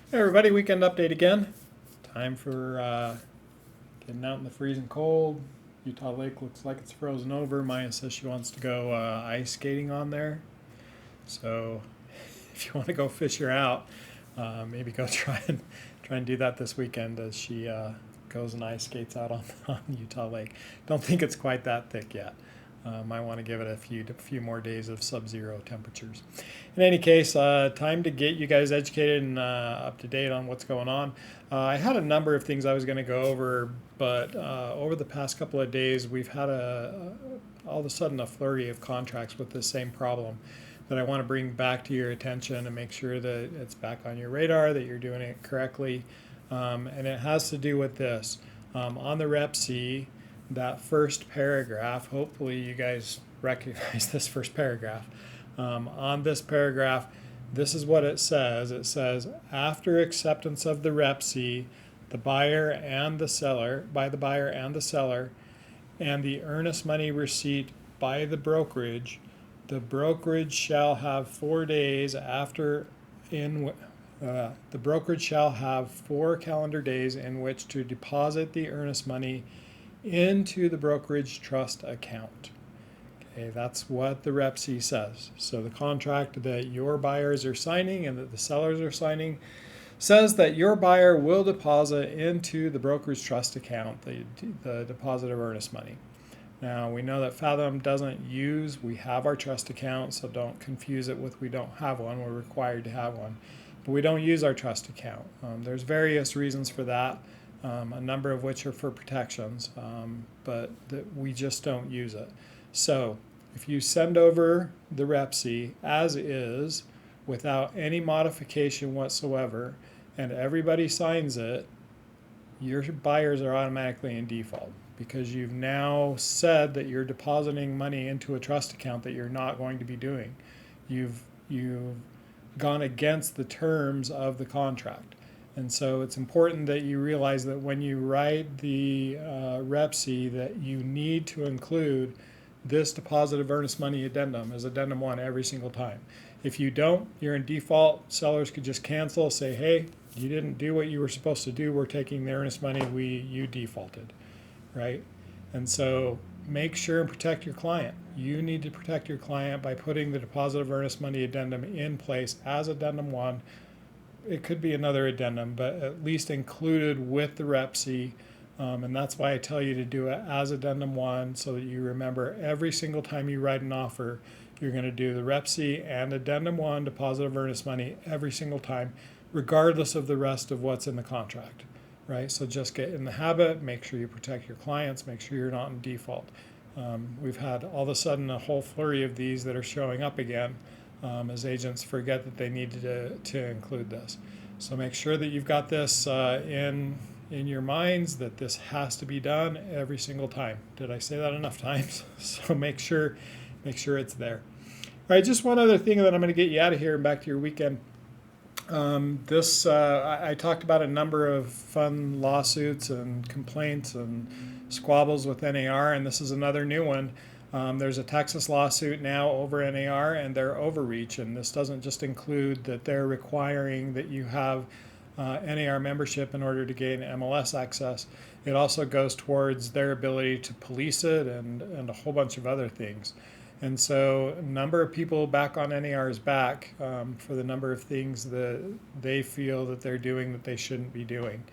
Hey everybody, weekend update again. Time for getting out in the freezing cold. Utah Lake looks like it's frozen over. Maya says she wants to go ice skating on there. So if you want to go fish her out, maybe go try and do that this weekend as she goes and ice skates out on Utah Lake. Don't think it's quite that thick yet. Might want to give it a few more days of sub-zero temperatures. In any case, time to get you guys educated and up to date on what's going on. I had a number of things I was going to go over, but over the past couple of days, we've had all of a sudden a flurry of contracts with the same problem that I want to bring back to your attention and make sure that it's back on your radar, that you're doing it correctly. And it has to do with this. On the Rep C, that first paragraph, hopefully you guys recognize this first paragraph. On this paragraph, this is what it says. It says, after acceptance of the Rep C, the buyer and the seller, by the buyer and the seller, and the earnest money receipt by the brokerage shall have 4 days after the brokerage shall have 4 calendar days in which to deposit the earnest money into the brokerage trust account. Okay, that's what the Rep C says. So the contract that your buyers are signing and that the sellers are signing says that your buyer will deposit into the brokerage trust account the deposit of earnest money. Now we know that Fathom doesn't use, we have our trust account, so don't confuse it with we don't have one. We're required to have one, but we don't use our trust account. There's various reasons for that. A number of which are for protections, but we just don't use it. So if you send over the Rep C as is, without any modification whatsoever, and everybody signs it, your buyers are automatically in default because you've now said that you're depositing money into a trust account that you're not going to be doing. You've gone against the terms of the contract. And so it's important that you realize that when you write the Rep C that you need to include this deposit of earnest money addendum as addendum 1 every single time. If you don't, you're in default. Sellers could just cancel, say, hey, you didn't do what you were supposed to do. We're taking the earnest money. You defaulted, right? And so make sure and protect your client. You need to protect your client by putting the deposit of earnest money addendum in place as addendum 1. It could be another addendum, but at least included with the Rep C. And that's why I tell you to do it as addendum 1 so that you remember every single time you write an offer, you're going to do the Rep C and addendum 1, deposit of earnest money, every single time, regardless of the rest of what's in the contract, right? So just get in the habit, make sure you protect your clients, make sure you're not in default. We've had all of a sudden a whole flurry of these that are showing up again. As agents forget that they need to include this. So make sure that you've got this in your minds, that this has to be done every single time. Did I say that enough times? So make sure it's there. All right, just one other thing that I'm going to get you out of here and back to your weekend. I talked about a number of fun lawsuits and complaints and squabbles with NAR, and this is another new one. There's a Texas lawsuit now over NAR and their overreach, and this doesn't just include that they're requiring that you have NAR membership in order to gain MLS access. It also goes towards their ability to police it and a whole bunch of other things. And so a number of people back on NAR's back for the number of things that they feel that they're doing that they shouldn't be doing.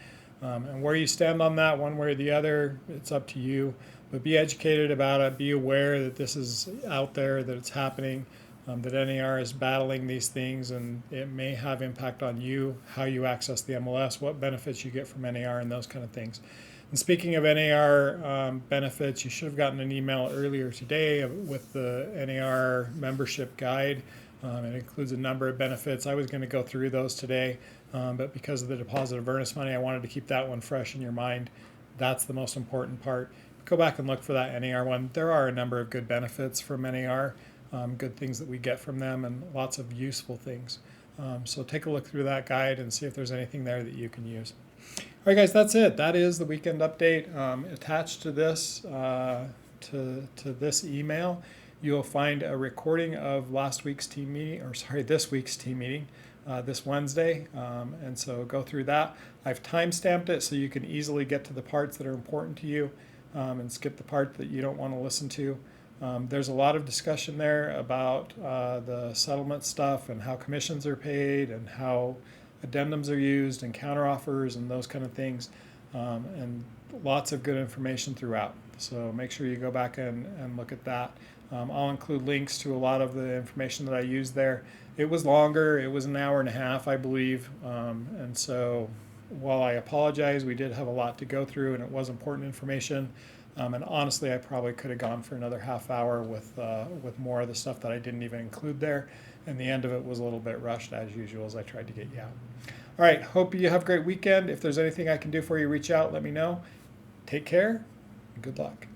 And where you stand on that, one way or the other, it's up to you. But be educated about it. Be aware that this is out there, that it's happening, that NAR is battling these things, and it may have impact on you, how you access the MLS, what benefits you get from NAR, and those kind of things. And speaking of NAR benefits, you should have gotten an email earlier today with the NAR membership guide. It includes a number of benefits. I was going to go through those today, but because of the deposit of earnest money, I wanted to keep that one fresh in your mind. That's the most important part. Go back and look for that NAR one. There are a number of good benefits from NAR, good things that we get from them, and lots of useful things. So take a look through that guide and see if there's anything there that you can use. All right, guys, that's it. That is the weekend update. Attached to this, to this email, you'll find a recording of this week's team meeting. this Wednesday, and so go through that. I've time-stamped it so you can easily get to the parts that are important to you and skip the part that you don't want to listen to. There's a lot of discussion there about the settlement stuff and how commissions are paid and how addendums are used and counteroffers and those kind of things, and lots of good information throughout. So make sure you go back and look at that. I'll include links to a lot of the information that I used there. It was longer. It was an hour and a half, I believe. And so while I apologize, we did have a lot to go through and it was important information. And honestly, I probably could have gone for another half hour with more of the stuff that I didn't even include there. And the end of it was a little bit rushed as usual as I tried to get you out. All right, hope you have a great weekend. If there's anything I can do for you, reach out, let me know. Take care, and good luck.